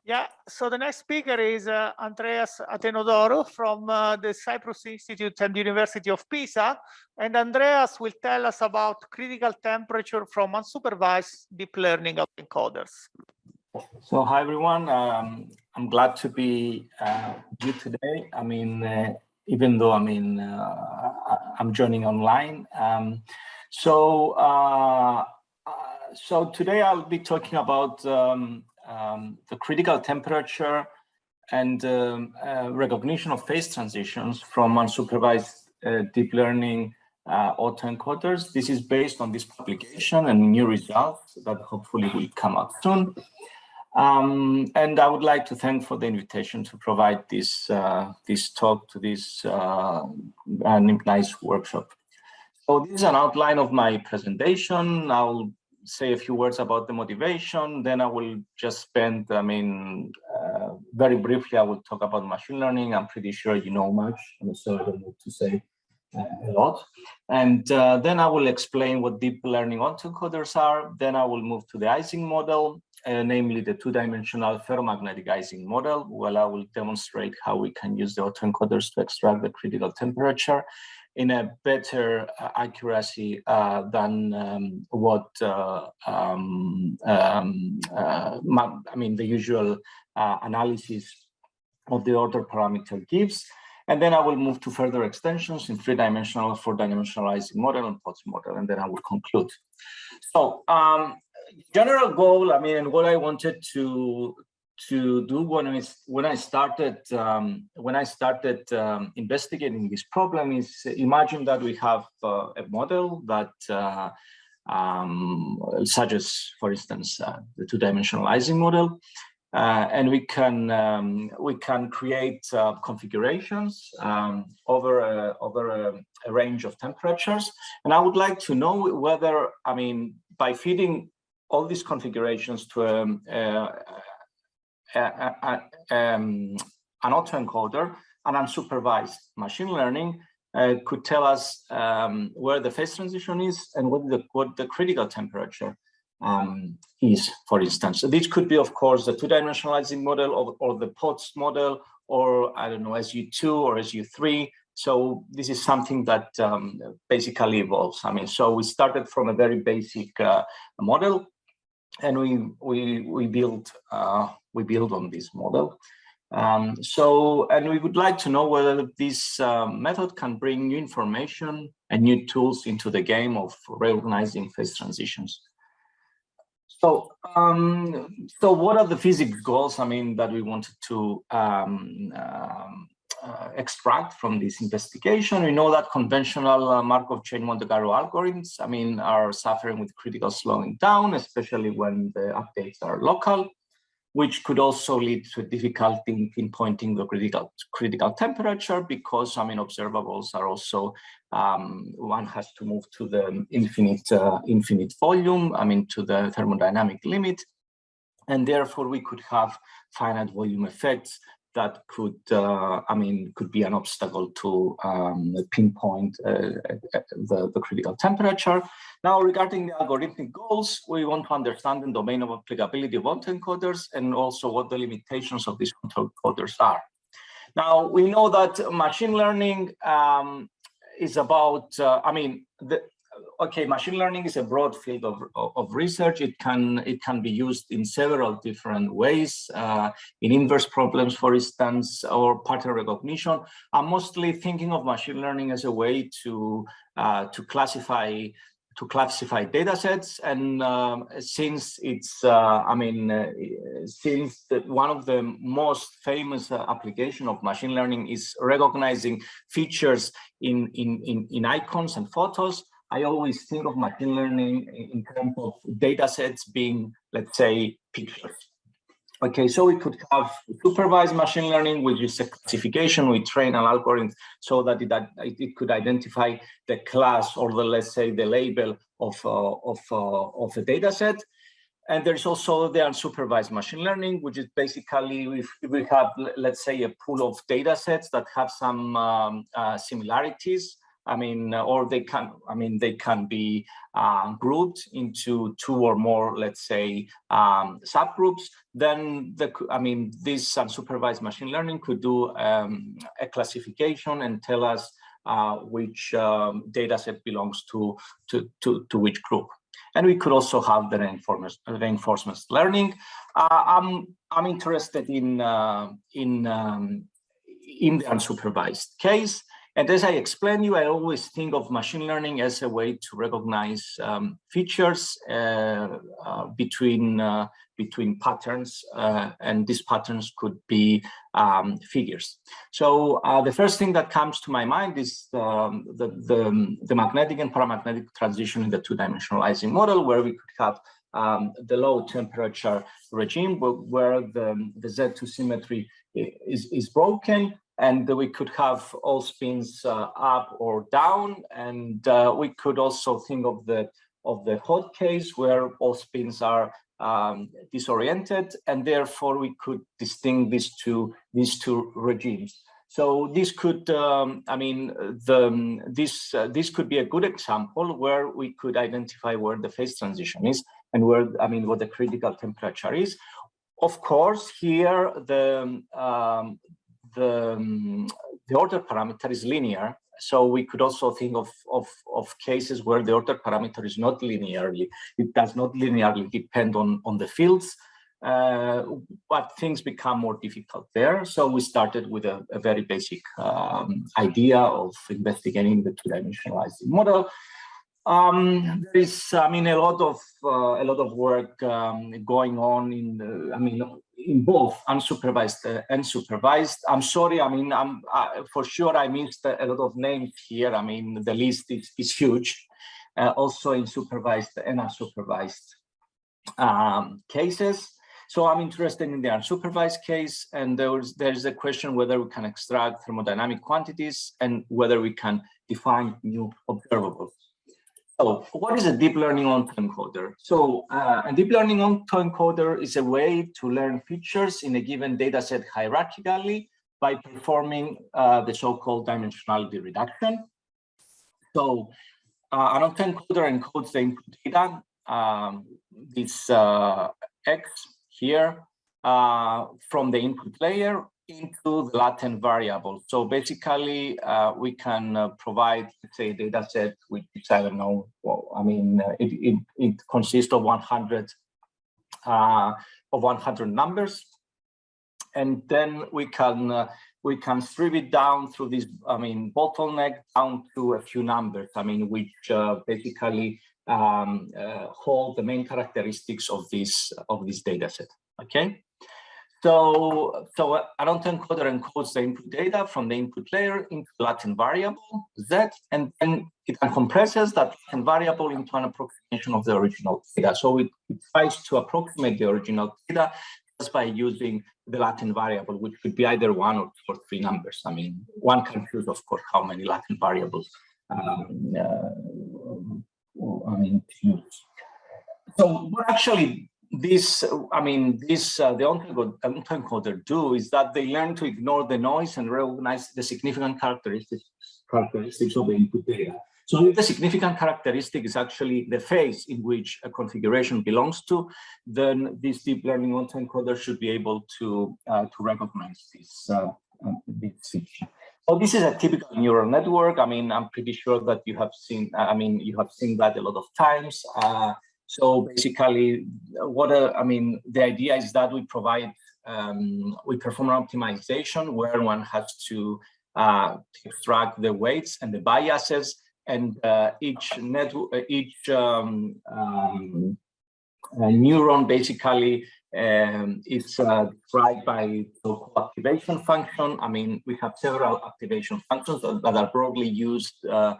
Yeah, so the next speaker is Athenodorou from the Cyprus Institute and the University of Pisa. And Andreas will tell us about critical temperature from unsupervised deep learning autoencoders. So hi, everyone. I'm glad to be with you today. I mean, even though I'm joining online. So today I'll be talking about the critical temperature and recognition of phase transitions from unsupervised deep learning autoencoders. This is based on this publication and new results that hopefully will come out soon. And I would like to thank for the invitation to provide this talk to this nice workshop. So this is an outline of my presentation. I'll say a few words about the motivation. Then I will just spend, very briefly, I will talk about machine learning. I'm pretty sure you know much, and so I don't need to say a lot. And then I will explain what deep learning autoencoders are. Then I will move to the Ising model, namely the two-dimensional ferromagnetic Ising model, where I will demonstrate how we can use the autoencoders to extract the critical temperature in a better accuracy than what the usual analysis of the order parameter gives. And then I will move to further extensions in three-dimensional, four-dimensional Ising model and POTS model, and then I will conclude. So general goal, and what I wanted to do when I started investigating this problem is imagine that we have a model that such as, for instance, the two-dimensional Ising model, and we can create configurations over a range of temperatures. And I would like to know whether, by feeding all these configurations to an autoencoder, an unsupervised machine learning could tell us where the phase transition is and what the critical temperature is, for instance. So this could be, of course, the two-dimensional Ising model or the POTS model, or I don't know, SU2 or SU3. So this is something that basically evolves. So we started from a very basic model, and we build on this model. And we would like to know whether this method can bring new information and new tools into the game of recognizing phase transitions. So what are the physics goals, that we wanted to extract from this investigation? We know that conventional Markov chain Monte Carlo algorithms, are suffering with critical slowing down, especially when the updates are local, which could also lead to difficulty in pinpointing the critical temperature because, observables are also, one has to move to the infinite volume, to the thermodynamic limit. And therefore we could have finite volume effects that could be an obstacle to pinpoint the critical temperature. Now, regarding the algorithmic goals, we want to understand the domain of applicability of autoencoders and also what the limitations of these autoencoders are. Now, we know that machine learning is about, machine learning is a broad field of research. It can be used in several different ways, in inverse problems, for instance, or pattern recognition. I'm mostly thinking of machine learning as a way to classify data sets, and since it's since one of the most famous application of machine learning is recognizing features in icons and photos, I always think of machine learning in terms of data sets being, let's say, pictures. Okay, so we could have supervised machine learning, which is a classification. We train an algorithm so that it could identify the class or let's say the label of a data set. And there's also the unsupervised machine learning, which is basically if we have, let's say, a pool of data sets that have some similarities, or they can be grouped into 2 or more, let's say, subgroups. Then this unsupervised machine learning could do a classification and tell us which data set belongs to which group. And we could also have the reinforcement learning. I'm interested in the unsupervised case. And as I explained you, I always think of machine learning as a way to recognize features between patterns, and these patterns could be figures. So the first thing that comes to my mind is the magnetic and paramagnetic transition in the 2-dimensional Ising model, where we could have the low temperature regime where the Z2 symmetry is broken. And we could have all spins up or down, and we could also think of the hot case where all spins are disoriented, and therefore we could distinguish these two regimes. So this could, this could be a good example where we could identify where the phase transition is and where, what the critical temperature is. Of course, here the order parameter is linear, so we could also think of cases where the order parameter is not linearly. It does not linearly depend on the fields, but things become more difficult there. So we started with a very basic idea of investigating the 2-dimensional Ising model. There is, a lot of work going on in both unsupervised and supervised. I'm sorry, for sure I missed a lot of names here. The list is huge, also in supervised and unsupervised cases. So I'm interested in the unsupervised case, and there's a question whether we can extract thermodynamic quantities and whether we can define new observables. So what is a deep learning autoencoder? So a deep learning autoencoder is a way to learn features in a given data set hierarchically by performing the so-called dimensionality reduction. So an autoencoder encodes the input data, this X here, from the input layer into the latent variable. So basically, we can provide, let's say, a data set which I don't know. It consists of 100 numbers, and then we can strip it down through this bottleneck down to a few numbers. Which basically hold the main characteristics of this data set. Okay. So an autoencoder encodes the input data from the input layer into the latent variable Z, and then it compresses that latent variable into an approximation of the original data. So it tries to approximate the original data just by using the latent variable, which could be either 1 or 2 or 3 numbers. One can choose, of course, how many latent variables to use. So what actually the autoencoder do is that they learn to ignore the noise and recognize the significant characteristics of the input data. So if the significant characteristic is actually the phase in which a configuration belongs to, then this deep learning autoencoder should be able to recognize this feature. So this is a typical neural network. I'm pretty sure that you have seen. You have seen that a lot of times. So basically, the idea is that we provide, we perform an optimization where one has to extract the weights and the biases, and each neuron basically is described by the activation function. We have several activation functions that are broadly used by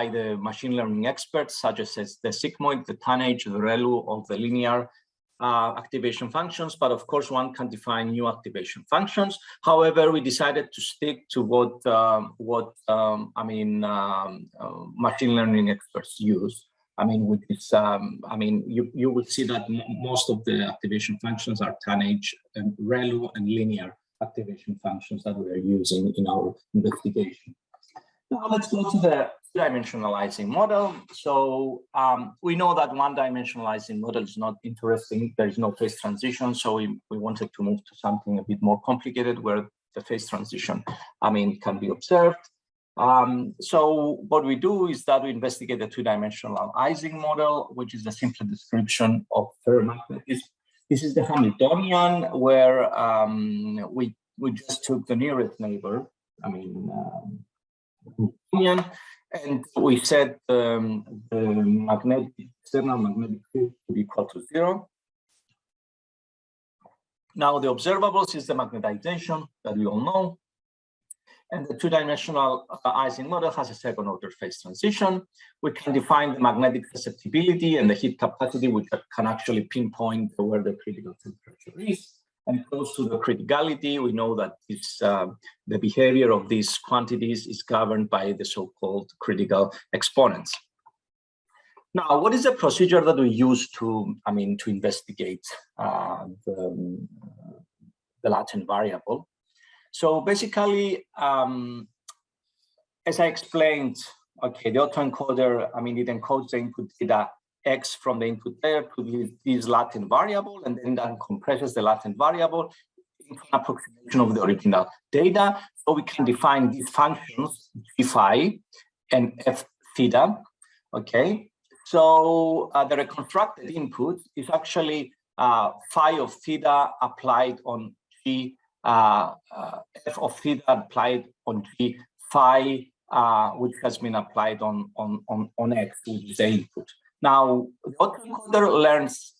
the machine learning experts, such as the sigmoid, the tanh, the ReLU, or the linear activation functions. But of course, one can define new activation functions. However, we decided to stick to what machine learning experts use. Which is, you will see that most of the activation functions are tanh and ReLU and linear activation functions that we are using in our investigation. Now let's go to the dimensionalizing model. So we know that one dimensionalizing model is not interesting. There is no phase transition. So we wanted to move to something a bit more complicated where the phase transition, can be observed. So what we do is that we investigate the two-dimensionalizing model, which is a simple description of ferromagnetism. This is the Hamiltonian, where we just took the nearest neighbor, and we set the external magnetic field to be equal to 0. Now the observables is the magnetization that we all know. And the two-dimensionalizing model has a second-order phase transition. We can define the magnetic susceptibility and the heat capacity, which can actually pinpoint where the critical temperature is. And close to the criticality, we know that the behavior of these quantities is governed by the so-called critical exponents. Now, what is the procedure that we use to investigate the latent variable? So basically, as I explained, okay, the autoencoder, it encodes the input data X from the input layer to this latent variable, and then that compresses the latent variable into an approximation of the original data. So we can define these functions, G phi and F theta, okay? So the reconstructed input is actually phi of theta applied on G, F of theta applied on G phi, which has been applied on X, which is the input. Now, the autoencoder learns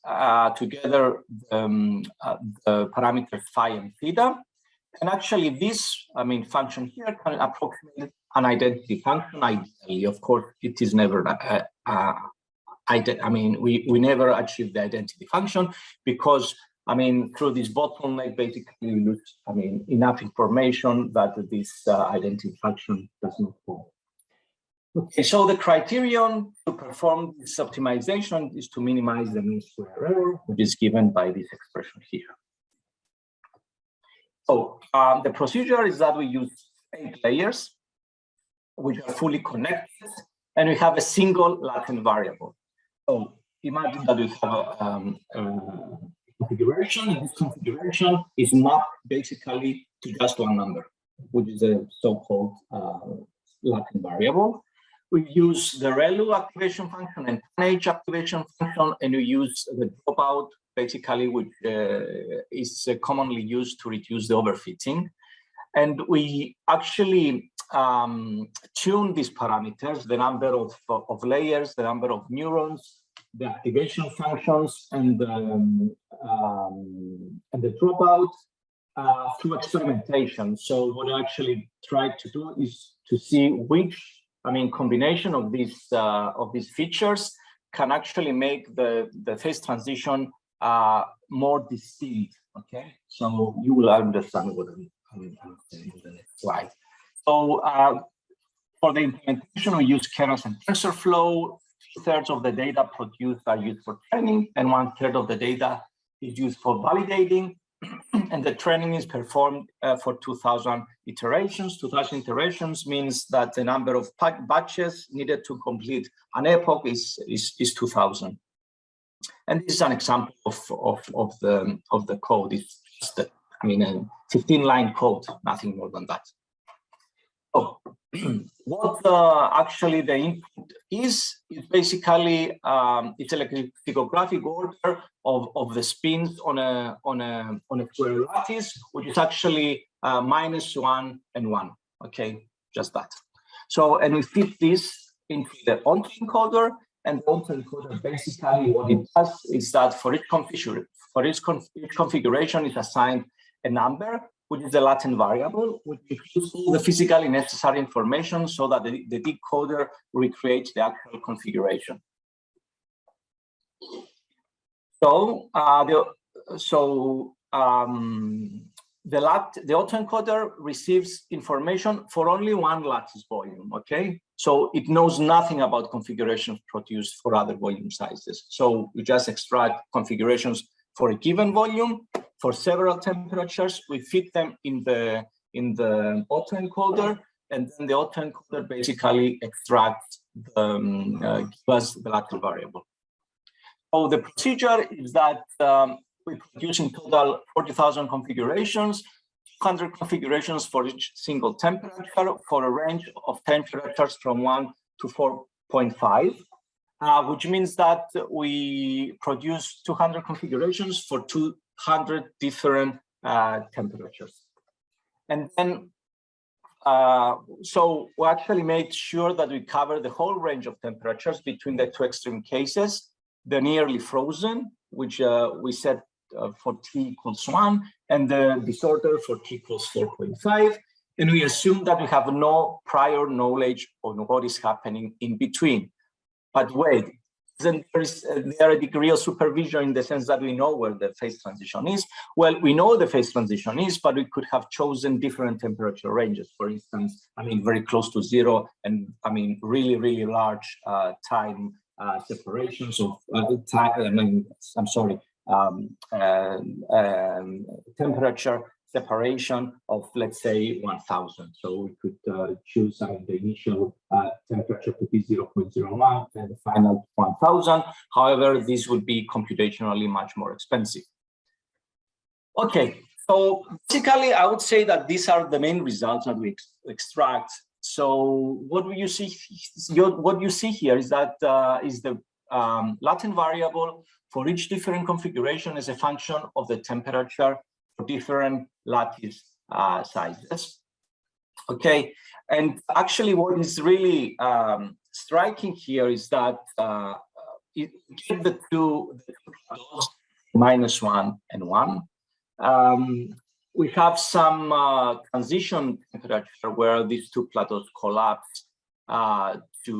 together the parameters phi and theta, and actually this, function here can approximate an identity function. Ideally, of course, it is never. We never achieve the identity function because, through this bottleneck, basically we lose, enough information that this identity function does not hold. Okay, so the criterion to perform this optimization is to minimize the mean square error, which is given by this expression here. So the procedure is that we use 8 layers, which are fully connected, and we have a single latent variable. So imagine that we have a configuration, and this configuration is mapped basically to just one number, which is a so-called latent variable. We use the ReLU activation function and PANH activation function, and we use the dropout, basically, which is commonly used to reduce the overfitting. And we actually tune these parameters, the number of layers, the number of neurons, the activation functions, and the dropout through experimentation. So what I actually tried to do is to see which combination of these features can actually make the phase transition more distinct. Okay, so you will understand what I'm saying in the next slide. So for the implementation, we use Keras and TensorFlow. 2/3 of the data produced are used for training, and 1/3 of the data is used for validating. And the training is performed for 2,000 iterations. 2,000 iterations means that the number of batches needed to complete an epoch is 2,000. And this is an example of the code. It's just a 15-line code, nothing more than that. So what actually the input is basically it's a lexicographic order of the spins on a square lattice, which is actually -1 and 1. Okay, just that. So and we fit this into the autoencoder, and the autoencoder basically what it does is that for each configuration is assigned a number, which is the latent variable, which includes all the physically necessary information so that the decoder recreates the actual configuration. So the autoencoder receives information for only one lattice volume, okay? So it knows nothing about configurations produced for other volume sizes. So we just extract configurations for a given volume. For several temperatures, we fit them in the autoencoder, and then the autoencoder basically extracts gives us the Latin variable. So the procedure is that we produce in total 40,000 configurations, 200 configurations for each single temperature for a range of temperatures from 1 to 4.5, which means that we produce 200 configurations for 200 different temperatures. And then, so we actually made sure that we cover the whole range of temperatures between the two extreme cases, the nearly frozen, which we set for t equals 1, and the disorder for t equals 4.5. And we assume that we have no prior knowledge on what is happening in between. But wait, isn't there a degree of supervision in the sense that we know where the phase transition is? Well, we know the phase transition is, but we could have chosen different temperature ranges. For instance, I mean, very close to 0, and I mean, really, really large time separations of temperature separation of, let's say, 1000. So we could choose the initial temperature to be 0.01 and the final 1000. However, this would be computationally much more expensive. Okay, so basically, I would say that these are the main results that we extract. So what you see here is that is the Latin variable for each different configuration as a function of the temperature for different lattice sizes. Okay, and actually what is really striking here is that it gives the two -1 and 1. We have some transition temperature where these two plateaus collapse to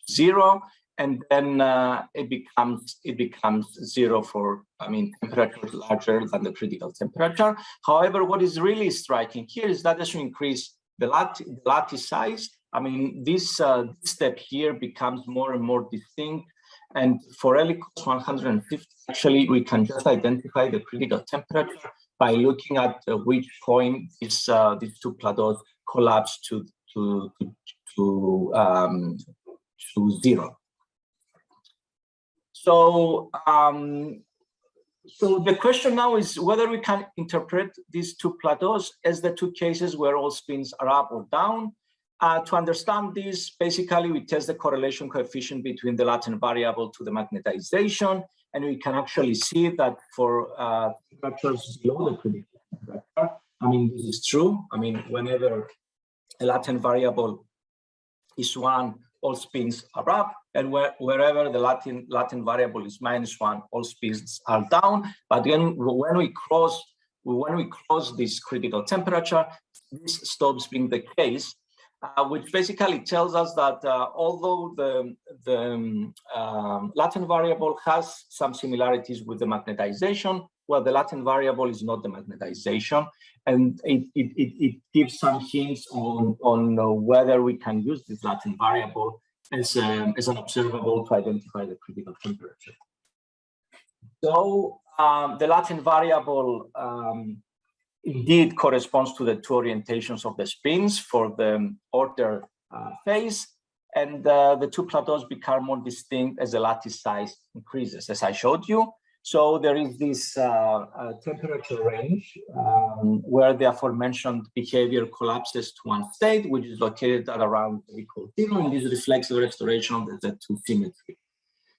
0, and then it becomes 0 for, I mean, temperatures larger than the critical temperature. However, what is really striking here is that as you increase the lattice size, I mean, this step here becomes more and more distinct. And for L equals 150, actually, we can just identify the critical temperature by looking at which point these two plateaus collapse to 0. So, so the question now is whether we can interpret these two plateaus as the two cases where all spins are up or down. To understand this, basically, we test the correlation coefficient between the Latin variable to the magnetization, and we can actually see that for temperatures below the critical temperature, I mean, this is true. I mean, whenever a Latin variable is 1, all spins are up, and wherever the Latin variable is -1, all spins are down. But then when we cross this critical temperature, this stops being the case. Which basically tells us that although the Latin variable has some similarities with the magnetization, well, the Latin variable is not the magnetization, and it gives some hints on whether we can use this Latin variable as an observable to identify the critical temperature. So the Latin variable indeed corresponds to the two orientations of the spins for the order phase, and the two plateaus become more distinct as the lattice size increases, as I showed you. So there is this temperature range where the aforementioned behavior collapses to one state, which is located at around equal 0, and this reflects the restoration of the Z2 symmetry.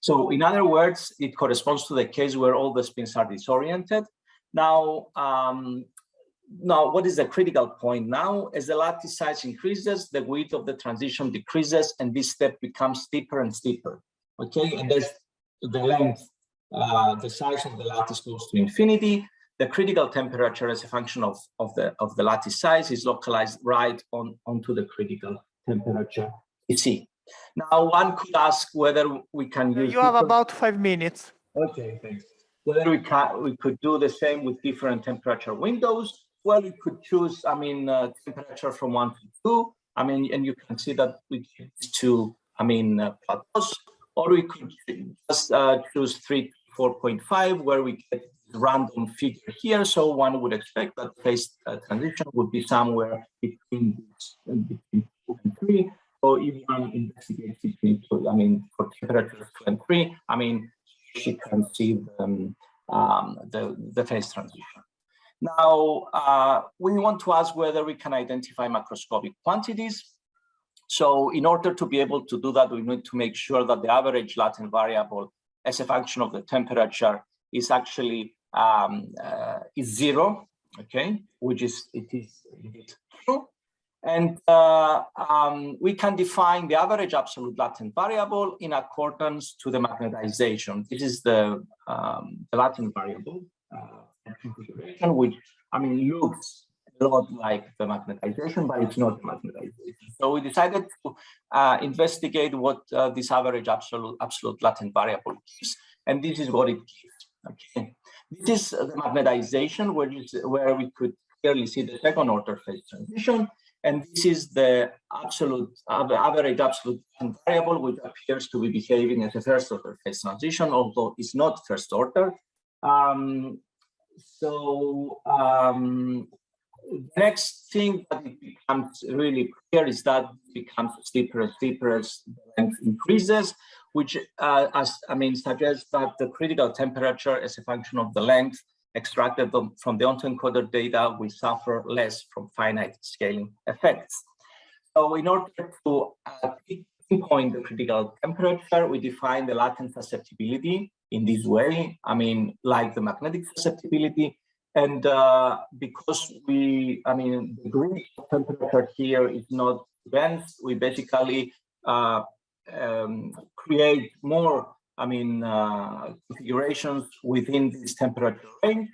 So in other words, it corresponds to the case where all the spins are disoriented. Now, what is the critical point now? As the lattice size increases, the width of the transition decreases, and this step becomes steeper and steeper. Okay, and as the length, the size of the lattice goes to infinity, the critical temperature as a function of the lattice size is localized right onto the critical temperature EC. Now, one could ask whether we can use. You have about 5 minutes. Okay, thanks. Whether we could do the same with different temperature windows. Well, we could choose, I mean, temperature from 1 to 2. I mean, and you can see that we choose 2, I mean, plateaus, or we could just choose 3 to 4.5, where we get random figure here. So one would expect that phase transition would be somewhere between 2 and 3. So if one investigates between two, I mean, for temperatures 2 and 3, I mean, she can see the phase transition. Now, we want to ask whether we can identify macroscopic quantities. So in order to be able to do that, we need to make sure that the average latent variable as a function of the temperature is actually is 0, okay, which is it is true. And we can define the average absolute latent variable in accordance to the magnetization. This is the latent variable configuration, which I mean looks a lot like the magnetization, but it's not the magnetization. So we decided to investigate what this average absolute latent variable gives, and this is what it gives. Okay, this is the magnetization, where we could clearly see the second order phase transition, and this is the average absolute variable, which appears to be behaving as a first order phase transition, although it's not first order. The next thing that it becomes really clear is that it becomes steeper and steeper as the length increases, which suggests that the critical temperature as a function of the length extracted from the autoencoder data will suffer less from finite scaling effects. So in order to pinpoint the critical temperature, we define the latent susceptibility in this way, I mean, like the magnetic susceptibility. And because the degree of temperature here is not dense, we basically create more, configurations within this temperature range,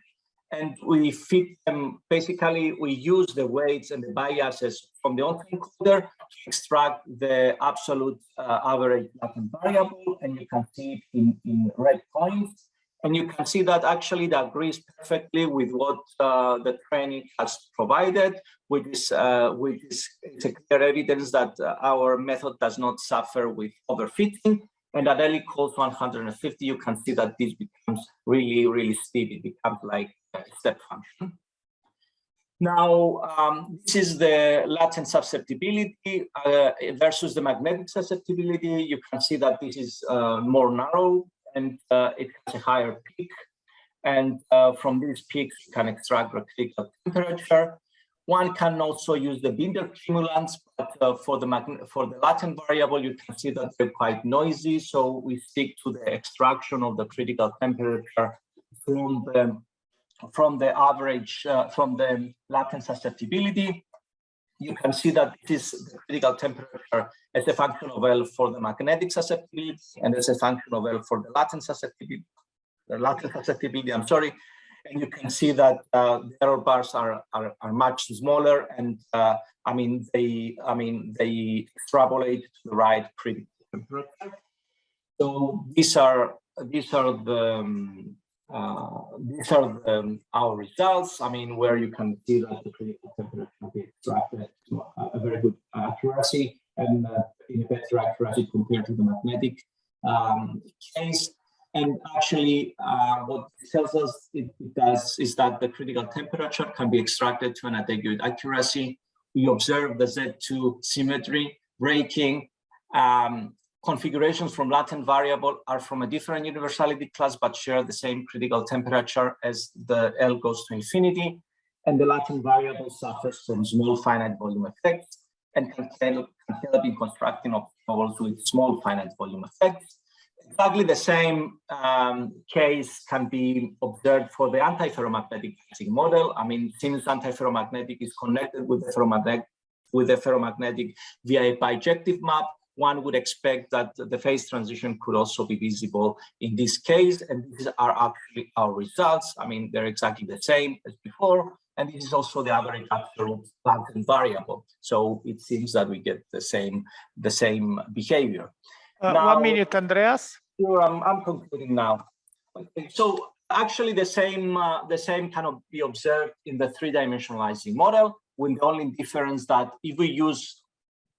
and we fit them. Basically, we use the weights and the biases from the autoencoder to extract the absolute average latent variable, and you can see it in red points. And you can see that actually that agrees perfectly with what the training has provided, which is it's a clear evidence that our method does not suffer with overfitting. And at L equals 150, you can see that this becomes really, really steep. It becomes like a step function. Now, this is the latent susceptibility versus the magnetic susceptibility. You can see that this is more narrow, and it has a higher peak. And from these peaks, you can extract the critical temperature. One can also use the Binder cumulants, but for the latent variable, you can see that they're quite noisy. So we stick to the extraction of the critical temperature from the average, from the latent susceptibility. You can see that this is the critical temperature as a function of L for the magnetic susceptibility and as a function of L for the latent susceptibility. I'm sorry. And you can see that the error bars are much smaller, and they extrapolate to the right critical temperature. So these are our results. I mean, where you can see that the critical temperature can be extracted to a very good accuracy, and in a better accuracy compared to the magnetic case. And actually, what it tells us it does is that the critical temperature can be extracted to an adequate accuracy. We observe the Z2 symmetry breaking. Configurations from latent variable are from a different universality class, but share the same critical temperature as the L goes to infinity. And the latent variable suffers from small finite volume effects and can help in constructing obstacles with small finite volume effects. Exactly the same case can be observed for the antiferromagnetic phasing model. I mean, since antiferromagnetic is connected with the ferromagnetic via a bijective map, one would expect that the phase transition could also be visible in this case. And these are actually our results. I mean, they're exactly the same as before. And this is also the average absolute latent variable. So it seems that we get the same behavior. Now, 1 minute, Andreas. Sure, I'm concluding now. Okay, so actually the same cannot be observed in the three-dimensionalizing model, with the only difference that if we use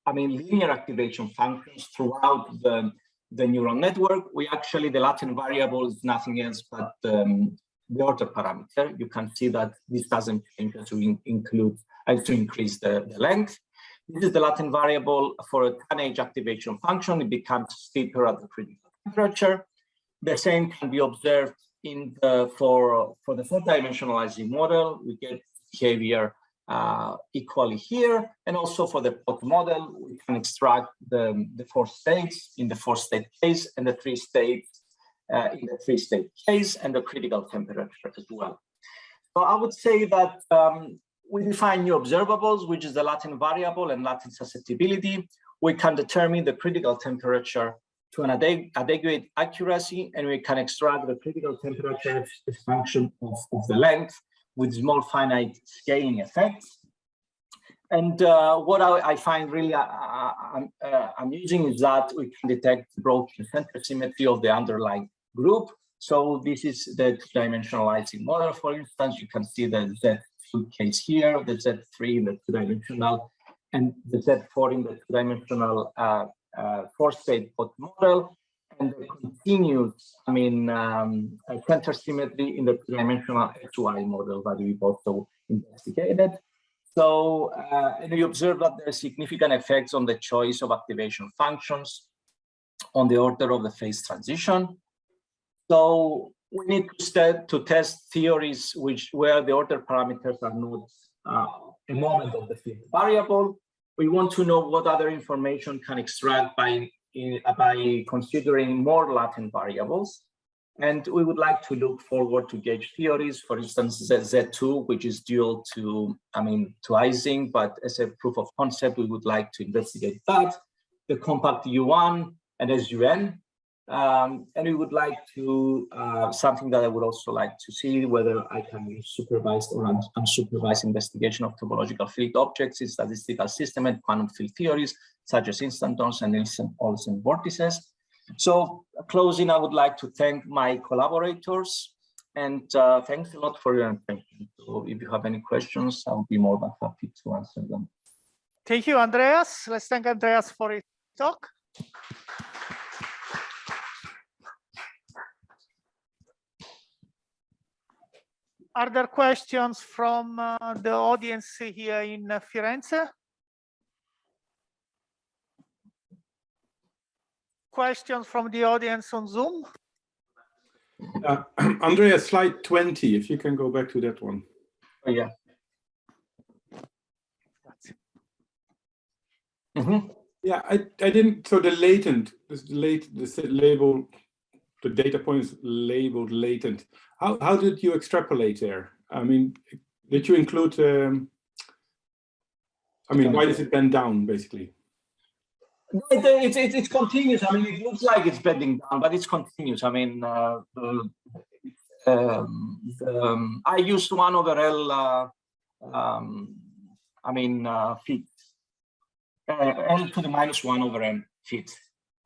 linear activation functions throughout the neural network, the latent variable is nothing else but the order parameter. You can see that this doesn't change as we increase the length. This is the latent variable for a tanh activation function. It becomes steeper at the critical temperature. The same can be observed in the for the four-dimensionalizing model. We get behavior equally here, and also for the POT model, we can extract the 4 states in the 4-state case and the 3 states in the 3-state case, and the critical temperature as well. So I would say that we define new observables, which is the latent variable and latent susceptibility. We can determine the critical temperature to an adequate accuracy, and we can extract the critical temperature as a function of the length with small finite scaling effects. And what I find really amusing is that we can detect broken center symmetry of the underlying group. So this is the two-dimensionalizing model. For instance, you can see the Z2 case here, the Z3 in the two-dimensional, and the Z4 in the two-dimensional 4-state POT model, and the continuous, center symmetry in the two-dimensional XY model that we've also investigated. So, and we observe that there are significant effects on the choice of activation functions on the order of the phase transition. So we need to test theories where the order parameters are not a moment of the field variable. We want to know what other information can extract by considering more latent variables. And we would like to look forward to gauge theories, for instance, Z2, which is dual to Ising, but as a proof of concept, we would like to investigate that, the compact U1 and SUN. And we would like to, something that I would also like to see, whether I can use supervised or unsupervised investigation of topological field objects in statistical system and quantum field theories, such as instantons and Olsen vortices. So closing, I would like to thank my collaborators, and thanks a lot for your attention. So if you have any questions, I'll be more than happy to answer them. Thank you, Andreas. Let's thank Andreas for his talk. Are there questions from the audience here in Firenze? Questions from the audience on Zoom? Andrea, slide 20, if you can go back to that one. Oh, yeah. Mm-hmm. Yeah, I didn't, so the latent, this label, the data points labeled latent. How did you extrapolate there? I mean, did you include, why does it bend down, basically? It's continuous. I mean, it looks like it's bending down, but it's continuous. I mean, I used 1/L, feet, L to the minus 1/n feet.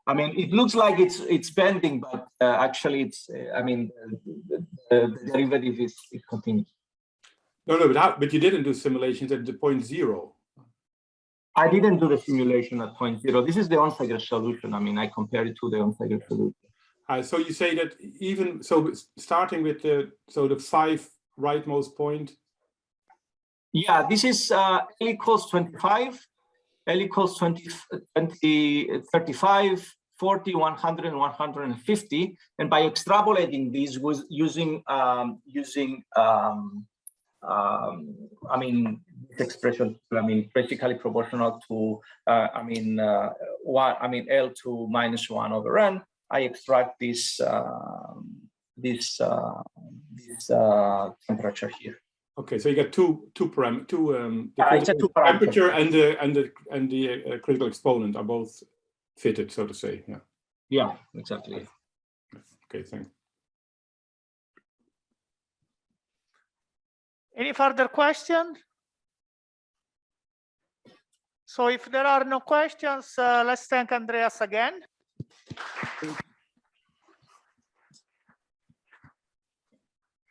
I mean, it looks like it's bending, but actually, it's. The derivative is it continues. No, but you didn't do simulations at the point 0. I didn't do the simulation at point 0. This is the Onsager solution. I mean, I compare it to the Onsager solution. So you say that even so, starting with the 5 rightmost point. Yeah, this is L equals 25, L equals 20, 35, 40, 100, and 150. And by extrapolating these was using this expression, basically proportional to, L to minus 1/n. I extract this temperature here. Okay, so you get two parameters. The temperature and the critical exponent are both fitted, so to say. Yeah. Yeah, exactly. Okay, thanks. Any further questions? So if there are no questions, let's thank Andreas again.